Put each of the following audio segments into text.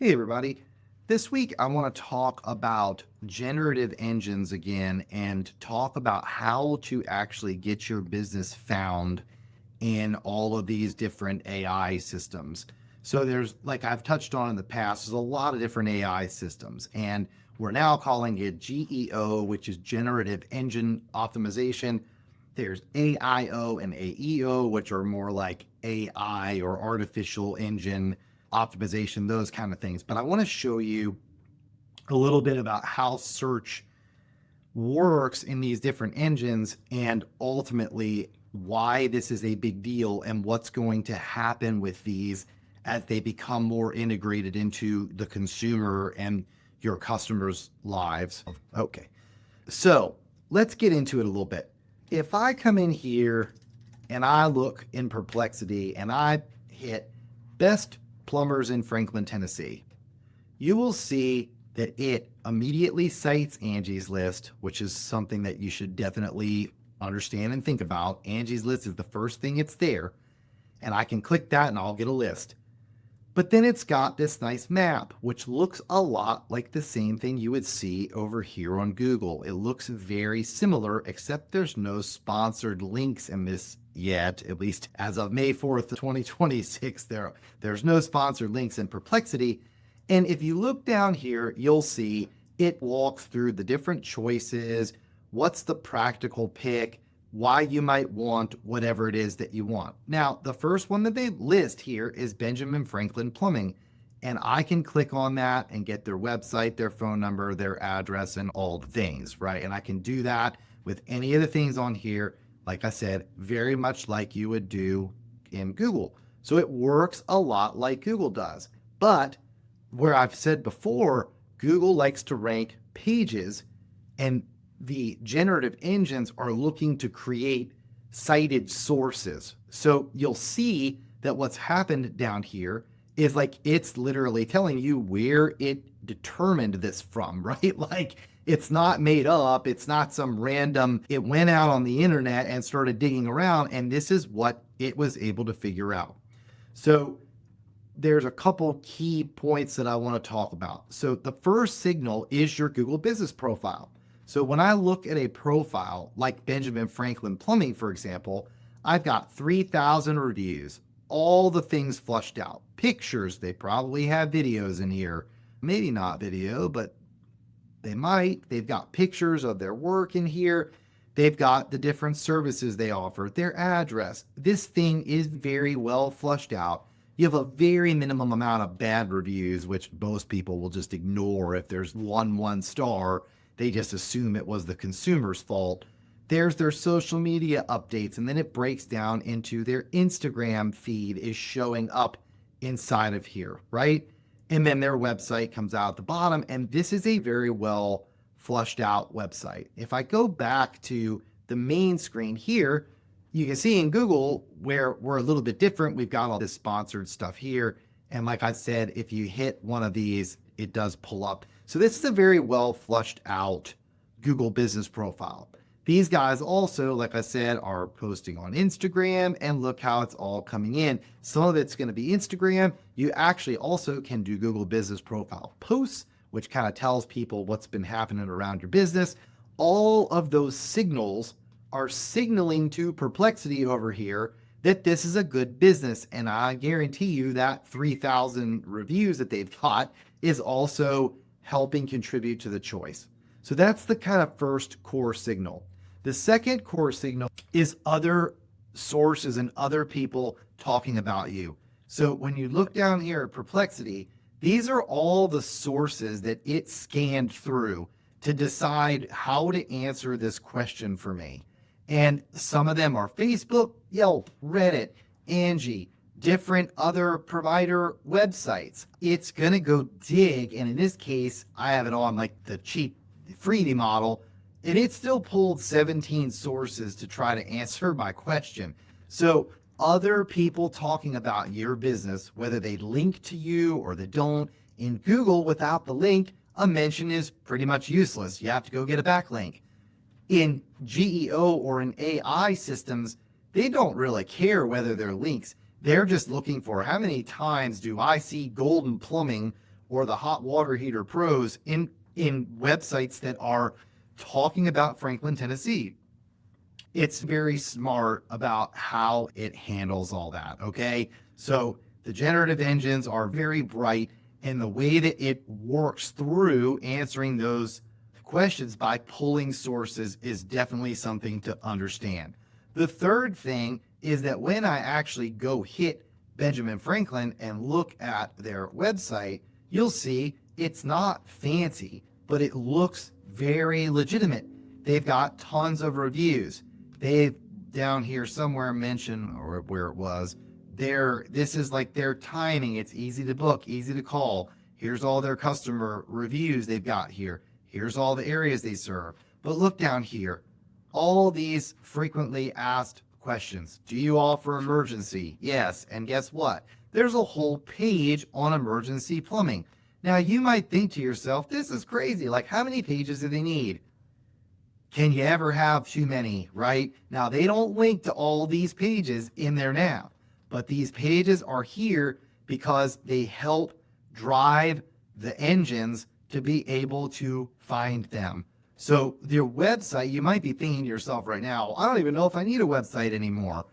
Hey, everybody. This week, I want to talk about generative engines again and talk about how to actually get your business found in all of these different AI systems. So, there's, like I've touched on in the past, there's a lot of different AI systems, and we're now calling it GEO, which is Generative Engine Optimization. There's AIO and AEO, which are more like AI or artificial engine optimization, those kind of things. But I want to show you a little bit about how search works in these different engines and ultimately why this is a big deal and what's going to happen with these as they become more integrated into the consumer and your customers' lives. Okay, so let's get into it a little bit. If I come in here and I look in Perplexity and I hit best plumbers in Franklin, Tennessee, you will see that it immediately cites Angie's List, which is something that you should definitely understand and think about. Angie's List is the first thing it's there, and I can click that and I'll get a list. But then it's got this nice map, which looks a lot like the same thing you would see over here on Google. It looks very similar, except there's no sponsored links in this yet, at least as of May 4th, 2026. There's no sponsored links in Perplexity. And if you look down here, you'll see it walks through the different choices, what's the practical pick, why you might want whatever it is that you want. Now, the first one that they list here is Benjamin Franklin Plumbing, and I can click on that and get their website, their phone number, their address, and all the things, right? And I can do that with any of the things on here, like I said, very much like you would do in Google. So it works a lot like Google does. But where I've said before, Google likes to rank pages, and the generative engines are looking to create cited sources. So you'll see that what's happened down here is like it's literally telling you where it determined this from, right? Like it's not made up, it's not some random, it went out on the internet and started digging around, and this is what it was able to figure out. So there's a couple key points that I want to talk about. So the first signal is your Google business profile. So when I look at a profile like Benjamin Franklin Plumbing, for example, I've got 3,000 reviews, all the things flushed out. Pictures, they probably have videos in here. Maybe not video, but they might. They've got pictures of their work in here. They've got the different services they offer, their address. This thing is very well flushed out. You have a very minimum amount of bad reviews, which most people will just ignore. If there's one star, they just assume it was the consumer's fault. There's their social media updates, and then it breaks down into their Instagram feed is showing up inside of here, right? And then their website comes out at the bottom, and this is a very well flushed out website. If I go back to the main screen here, you can see in Google where we're a little bit different. We've got all this sponsored stuff here. And like I said, if you hit one of these, it does pull up. So this is a very well flushed out Google business profile. These guys also, like I said, are posting on Instagram, and look how it's all coming in. Some of it's going to be Instagram. You actually also can do Google business profile posts, which kind of tells people what's been happening around your business. All of those signals are signaling to Perplexity over here that this is a good business. And I guarantee you that 3,000 reviews that they've got is also helping contribute to the choice. So that's the kind of first core signal. The second core signal is other sources and other people talking about you. So when you look down here at Perplexity, these are all the sources that it scanned through to decide how to answer this question for me. And some of them are Facebook, Yelp, Reddit, Angie, different other provider websites. It's going to go dig. And in this case, I have it on like the cheap freebie model, and it still pulled 17 sources to try to answer my question. So other people talking about your business, whether they link to you or they don't, in Google without the link, a mention is pretty much useless. You have to go get a backlink. In GEO or in AI systems, they don't really care whether they're links. They're just looking for how many times do I see golden plumbing or the hot water heater pros in websites that are talking about Franklin, Tennessee. It's very smart about how it handles all that. Okay. So the generative engines are very bright, and the way that it works through answering those questions by pulling sources is definitely something to understand. The third thing is that when I actually go hit Benjamin Franklin and look at their website, you'll see it's not fancy, but it looks very legitimate. They've got tons of reviews. They've down here somewhere mentioned, or where it was, this is like their timing. It's easy to book, easy to call. Here's all their customer reviews they've got here. Here's all the areas they serve. But look down here, all these frequently asked questions. Do you offer emergency? Yes. And guess what? There's a whole page on emergency plumbing. Now you might think to yourself, this is crazy. Like, how many pages do they need? Can you ever have too many, right? Now, they don't link to all these pages in there now, but these pages are here because they help drive the engines to be able to find them. So their website, you might be thinking to yourself right now, I don't even know if I need a website anymore.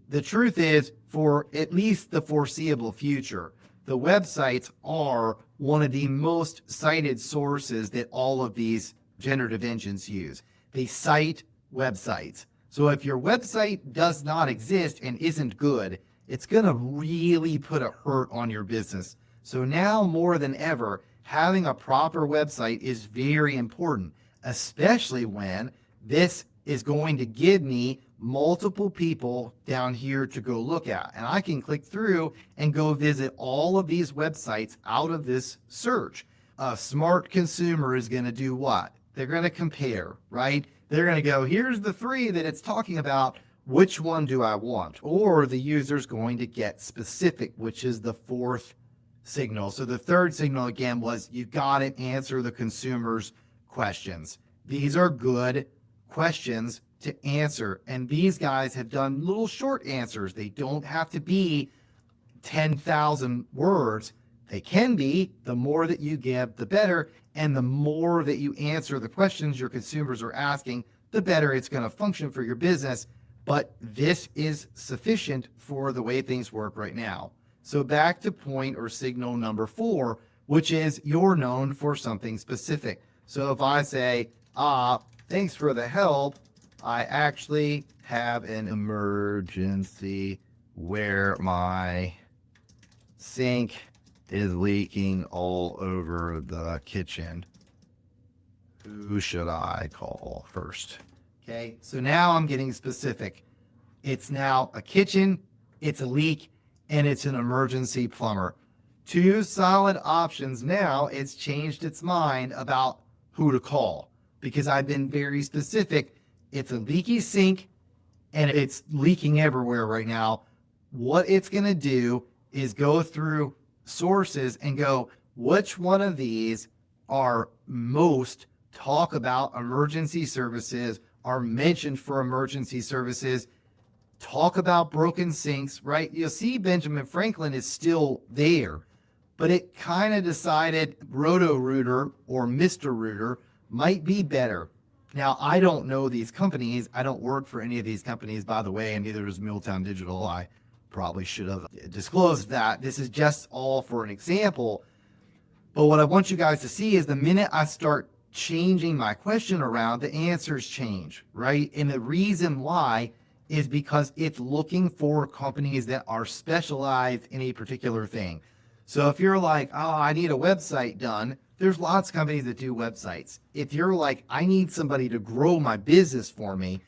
The truth is, for at least the foreseeable future, the websites are one of the most cited sources that all of these generative engines use. They cite websites. So if your website does not exist and isn't good, it's going to really put a hurt on your business. So now more than ever, having a proper website is very important, especially when this is going to give me multiple people down here to go look at. And I can click through and go visit all of these websites out of this search. A smart consumer is going to do what? They're going to compare, right? They're going to go, here's the 3 that it's talking about. Which one do I want? Or the user's going to get specific, which is the 4th signal. So the 3rd signal, again, was you've got to answer the consumer's questions. These are good questions to answer. And these guys have done little short answers. They don't have to be 10,000 words. They can be. The more that you give, the better. And the more that you answer the questions your consumers are asking, the better it's going to function for your business. But this is sufficient for the way things work right now. So back to point or signal number 4, which is you're known for something specific. So if I say, thanks for the help, I actually have an emergency where my sink is leaking all over the kitchen. Who should I call first? Okay, so now I'm getting specific. It's now a kitchen, it's a leak, and it's an emergency plumber. 2 solid options. Now it's changed its mind about who to call because I've been very specific. It's a leaky sink and it's leaking everywhere right now. What it's going to do is go through sources and go, which one of these are most talk about emergency services, are mentioned for emergency services, talk about broken sinks, right? You'll see Benjamin Franklin is still there, but it kind of decided Roto-Rooter or Mr. Rooter might be better. Now, I don't know these companies. I don't work for any of these companies, by the way, and neither does Milltown Digital. I probably should have disclosed that. This is just all for an example. But what I want you guys to see is the minute I start changing my question around, the answers change, right? And the reason why is because it's looking for companies that are specialized in a particular thing. So if you're like, I need a website done, there's lots of companies that do websites. If you're like, I need somebody to grow my business for me,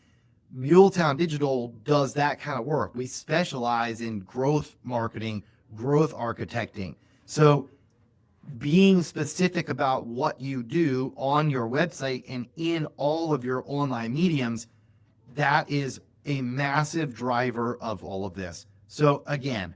Muletown Digital does that kind of work. We specialize in growth marketing, growth architecting. So being specific about what you do on your website and in all of your online mediums, that is a massive driver of all of this. So again,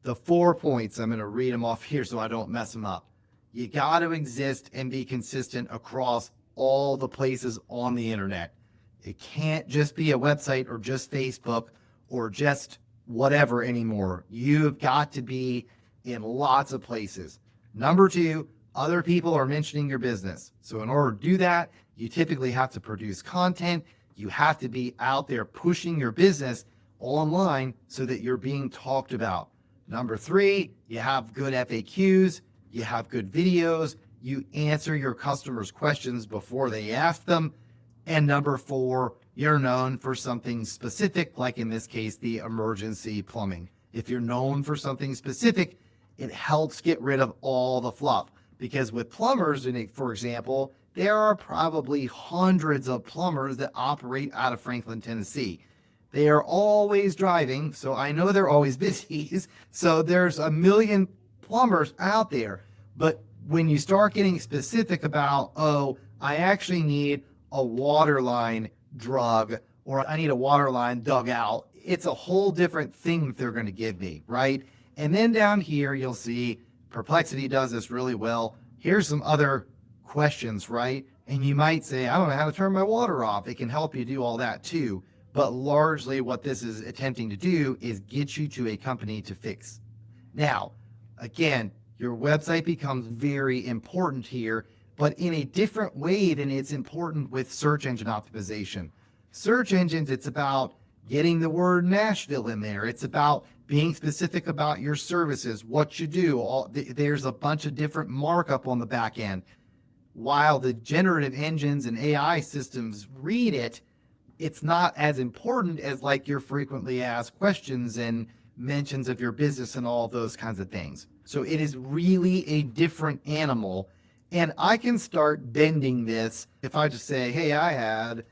the 4 points, I'm going to read them off here so I don't mess them up. You got to exist and be consistent across all the places on the internet. It can't just be a website or just Facebook or just whatever anymore. You've got to be in lots of places. Number two, other people are mentioning your business. So in order to do that, you typically have to produce content. You have to be out there pushing your business online so that you're being talked about. Number three, you have good FAQs, you have good videos, you answer your customers' questions before they ask them. And number four, you're known for something specific, like in this case, the emergency plumbing. If you're known for something specific, it helps get rid of all the fluff. Because with plumbers, for example, there are probably hundreds of plumbers that operate out of Franklin, Tennessee. They are always driving, so I know they're always busy. So there's a million plumbers out there. But when you start getting specific about, oh, I actually need a water line drug, or I need a water line dug out, it's a whole different thing that they're going to give me, right? And then down here, you'll see Perplexity does this really well. Here's some other questions, right? And you might say, I don't know how to turn my water off. It can help you do all that too. But largely what this is attempting to do is get you to a company to fix. Now, again, your website becomes very important here, but in a different way than it's important with search engine optimization. Search engines, it's about getting the word Nashville in there. It's about being specific about your services, what you do. There's a bunch of different markup on the back end. While the generative engines and AI systems read it, it's not as important as like your frequently asked questions and mentions of your business and all those kinds of things. So it is really a different animal. And I can start bending this if I just say, hey, I had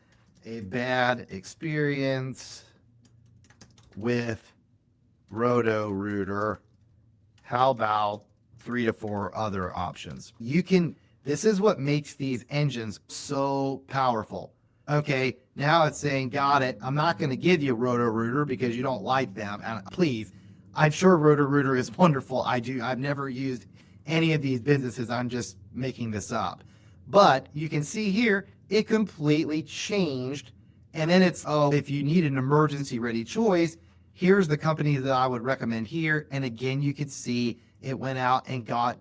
a bad experience with Roto-Rooter. How about 3 to 4 other options? This is what makes these engines so powerful. Okay, now it's saying, got it. I'm not going to give you Roto-Rooter because you don't like them. And please, I'm sure Roto-Rooter is wonderful. I've never used any of these businesses. I'm just making this up. But you can see here, it completely changed. And then it's, oh, if you need an emergency ready choice, here's the company that I would recommend here. And again, you can see it went out and got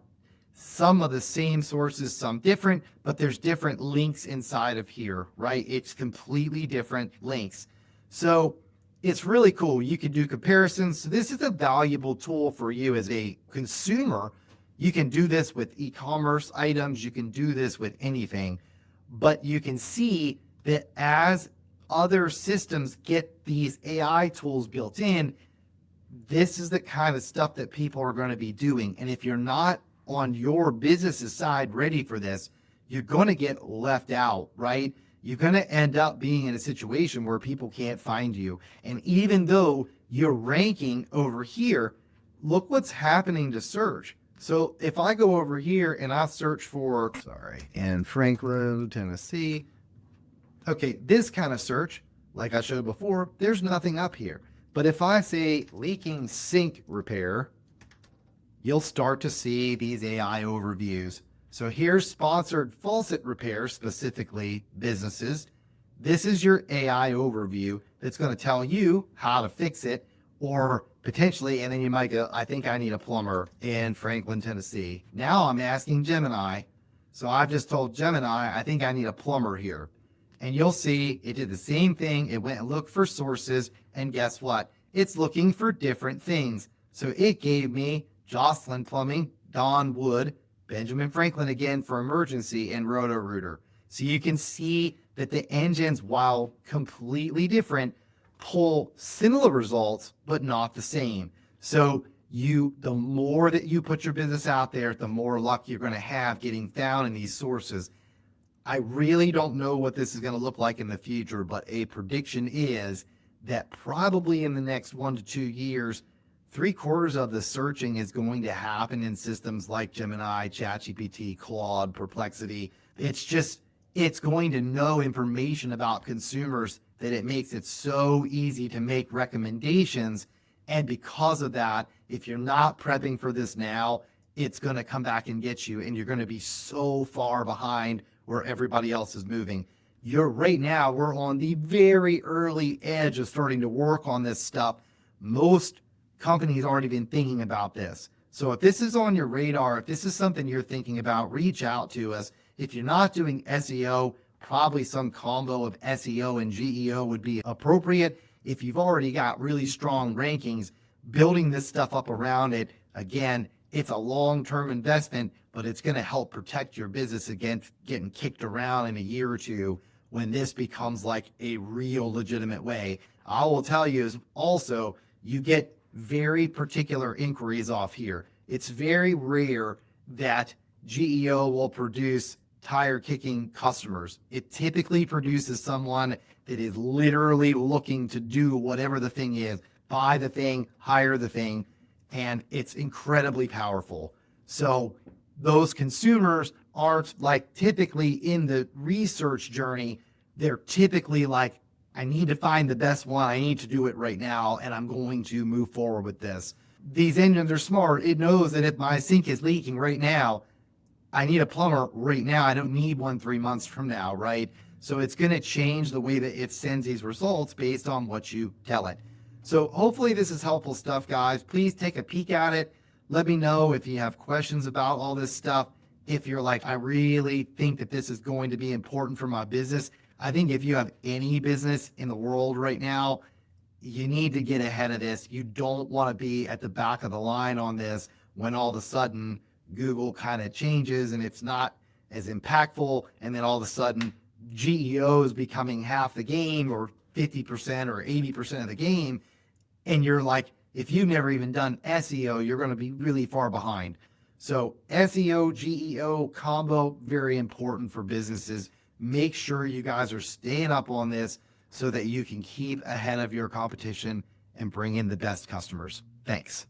some of the same sources, some different, but there's different links inside of here, right? It's completely different links. So it's really cool. You can do comparisons. So this is a valuable tool for you as a consumer. You can do this with e-commerce items. You can do this with anything, but you can see that as other systems get these AI tools built in, this is the kind of stuff that people are going to be doing. And if you're not on your business's side ready for this, you're going to get left out, right? You're going to end up being in a situation where people can't find you. And even though you're ranking over here, look what's happening to search. So if I go over here and I search for, in Franklin, Tennessee, okay, this kind of search, like I showed before, there's nothing up here. But if I say leaking sink repair, you'll start to see these AI overviews. So here's sponsored faucet repair, specifically businesses. This is your AI overview that's going to tell you how to fix it, or potentially, and then you might go, I think I need a plumber in Franklin, Tennessee. Now I'm asking Gemini. So I've just told Gemini, I think I need a plumber here. And you'll see it did the same thing. It went and looked for sources, and guess what? It's looking for different things. So it gave me Jocelyn Plumbing, Don Wood, Benjamin Franklin again for emergency, and Roto-Rooter. So you can see that the engines, while completely different, pull similar results, but not the same. So the more that you put your business out there, the more luck you're going to have getting found in these sources. I really don't know what this is going to look like in the future, but a prediction is that probably in the next 1 to 2 years, 3/4 of the searching is going to happen in systems like Gemini, ChatGPT, Claude, Perplexity. It's going to know information about consumers that it makes it so easy to make recommendations. And because of that, if you're not prepping for this now, it's going to come back and get you, and you're going to be so far behind where everybody else is moving. Right now, we're on the very early edge of starting to work on this stuff. Most companies aren't even thinking about this. So if this is on your radar, if this is something you're thinking about, reach out to us. If you're not doing SEO, probably some combo of SEO and GEO would be appropriate. If you've already got really strong rankings, building this stuff up around it, again, it's a long-term investment, but it's going to help protect your business against getting kicked around in a year or two when this becomes like a real legitimate way. I will tell you is also you get very particular inquiries off here. It's very rare that GEO will produce tire kicking customers. It typically produces someone that is literally looking to do whatever the thing is, buy the thing, hire the thing, and it's incredibly powerful. So those consumers aren't like typically in the research journey. They're typically like, I need to find the best one. I need to do it right now, and I'm going to move forward with this. These engines are smart. It knows that if my sink is leaking right now, I need a plumber right now. I don't need one 3 months from now, right? So it's going to change the way that it sends these results based on what you tell it. So hopefully this is helpful stuff, guys. Please take a peek at it. Let me know if you have questions about all this stuff. If you're like, I really think that this is going to be important for my business. I think if you have any business in the world right now, you need to get ahead of this. You don't want to be at the back of the line on this when all of a sudden Google kind of changes and it's not as impactful. And then all of a sudden GEO is becoming half the game or 50% or 80% of the game. And you're like, if you've never even done SEO, you're going to be really far behind. So SEO, GEO combo, very important for businesses. Make sure you guys are staying up on this so that you can keep ahead of your competition and bring in the best customers. Thanks.